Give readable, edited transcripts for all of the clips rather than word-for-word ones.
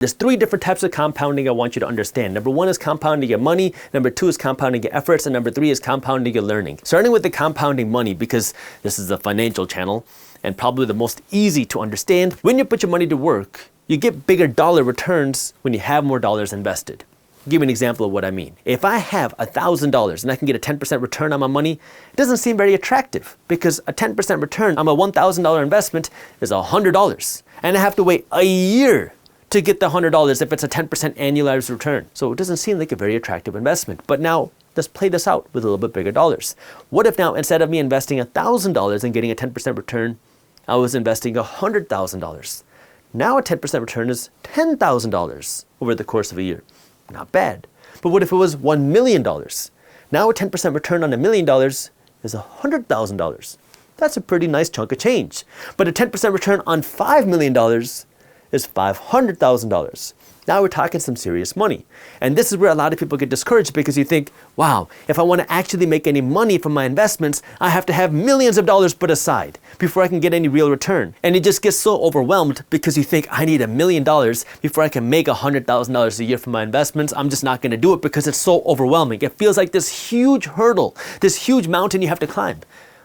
There's 3 different types of compounding I want you to understand. Number 1 is compounding your money, number 2 is compounding your efforts, and number 3 is compounding your learning. Starting with the compounding money, because this is a financial channel and probably the most easy to understand. When you put your money to work, you get bigger dollar returns when you have more dollars invested. I'll give you an example of what I mean. If I have $1,000 and I can get a 10% return on my money, it doesn't seem very attractive because a 10% return on a $1,000 investment is $100. And I have to wait a year to get the $100 if it's a 10% annualized return. So it doesn't seem like a very attractive investment. But now let's play this out with a little bit bigger dollars. What if now instead of me investing $1,000 and getting a 10% return, I was investing $100,000? Now a 10% return is $10,000 over the course of a year. Not bad. But what if it was $1 million? Now a 10% return on $1 million is $100,000. That's a pretty nice chunk of change. But a 10% return on $5 million is $500,000. Now we're talking some serious money. And this is where a lot of people get discouraged because you think, wow, if I want to actually make any money from my investments, I have to have millions of dollars put aside before I can get any real return. And it just gets so overwhelmed because you think I need $1 million before I can make $100,000 a year from my investments. I'm just not going to do it because it's so overwhelming. It feels like this huge hurdle, this huge mountain you have to climb.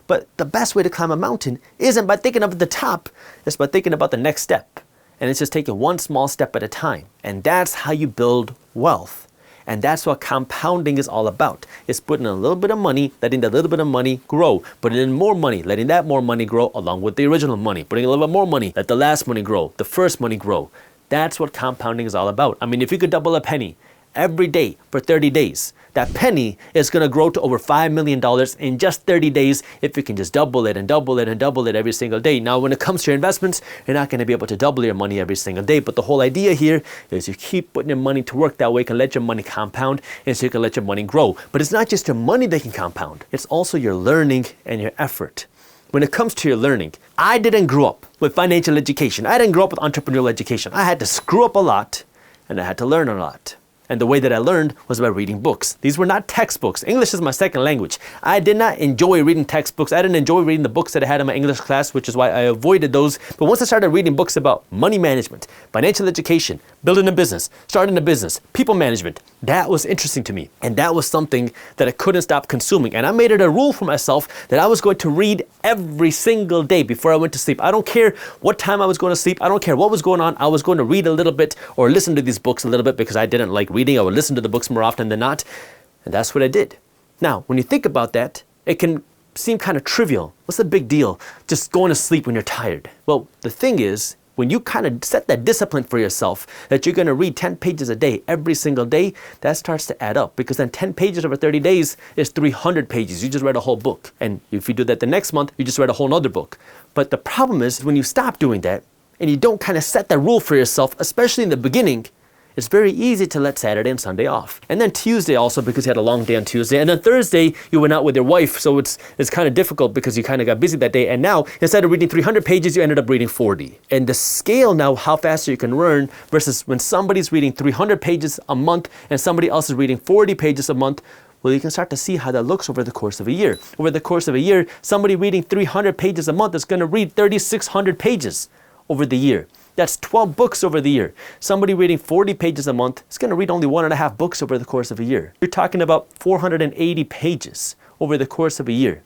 But the best way to climb a mountain isn't by thinking of the top, it's by thinking about the next step. And it's just taking one small step at a time. And that's how you build wealth. And that's what compounding is all about. It's putting in a little bit of money, letting that little bit of money grow. Putting in more money, letting that more money grow along with the original money. Putting a little bit more money, let the last money grow, the first money grow. That's what compounding is all about. I mean, if you could double a penny every day for 30 days, that penny is going to grow to over $5 million in just 30 days if you can just double it and double it and double it every single day. Now, when it comes to your investments, you're not going to be able to double your money every single day. But the whole idea here is you keep putting your money to work. That way you can let your money compound and so you can let your money grow. But it's not just your money that can compound. It's also your learning and your effort. When it comes to your learning, I didn't grow up with financial education. I didn't grow up with entrepreneurial education. I had to screw up a lot and I had to learn a lot. And the way that I learned was by reading books. These were not textbooks. English is my second language. I did not enjoy reading textbooks. I didn't enjoy reading the books that I had in my English class, which is why I avoided those. But once I started reading books about money management, financial education, building a business, starting a business, people management, that was interesting to me. And that was something that I couldn't stop consuming. And I made it a rule for myself that I was going to read every single day before I went to sleep. I don't care what time I was going to sleep. I don't care what was going on. I was going to read a little bit or listen to these books a little bit because I didn't like reading. I would listen to the books more often than not. And that's what I did. Now, when you think about that, it can seem kind of trivial. What's the big deal? Just going to sleep when you're tired. Well, the thing is, when you kind of set that discipline for yourself that you're going to read 10 pages a day every single day, that starts to add up because then 10 pages over 30 days is 300 pages. You just read a whole book. And if you do that the next month, you just read a whole nother book. But the problem is when you stop doing that and you don't kind of set that rule for yourself, especially in the beginning, it's very easy to let Saturday and Sunday off. And then Tuesday also because you had a long day on Tuesday. And then Thursday, you went out with your wife. So it's kind of difficult because you kind of got busy that day. And now, instead of reading 300 pages, you ended up reading 40. And the scale now, how fast you can learn versus when somebody's reading 300 pages a month and somebody else is reading 40 pages a month, well, you can start to see how that looks over the course of a year. Over the course of a year, somebody reading 300 pages a month is going to read 3,600 pages over the year. That's 12 books over the year. Somebody reading 40 pages a month is going to read only 1.5 books over the course of a year. You're talking about 480 pages over the course of a year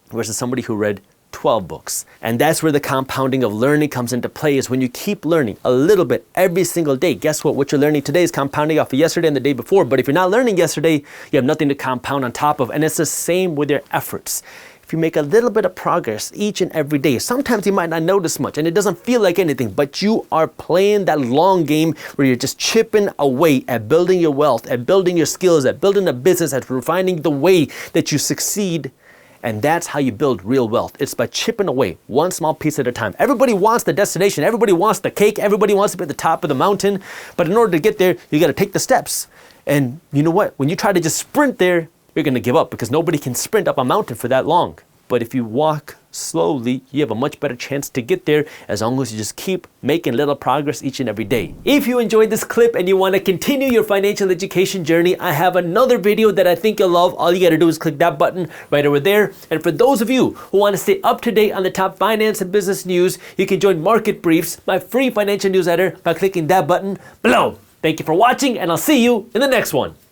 versus somebody who read 12 books. And that's where the compounding of learning comes into play, is when you keep learning a little bit every single day. Guess what? What you're learning today is compounding off of yesterday and the day before. But if you're not learning yesterday, you have nothing to compound on top of. And it's the same with your efforts. If you make a little bit of progress each and every day, sometimes you might not notice much and it doesn't feel like anything, but you are playing that long game where you're just chipping away at building your wealth, at building your skills, at building a business, at refining the way that you succeed. And that's how you build real wealth. It's by chipping away one small piece at a time. Everybody wants the destination. Everybody wants the cake. Everybody wants to be at the top of the mountain. But in order to get there, you got to take the steps. And you know what? When you try to just sprint there, you're going to give up because nobody can sprint up a mountain for that long. But if you walk slowly, you have a much better chance to get there as long as you just keep making little progress each and every day. If you enjoyed this clip and you want to continue your financial education journey, I have another video that I think you'll love. All you got to do is click that button right over there. And for those of you who want to stay up to date on the top finance and business news, you can join Market Briefs, my free financial newsletter, by clicking that button below. Thank you for watching, and I'll see you in the next one.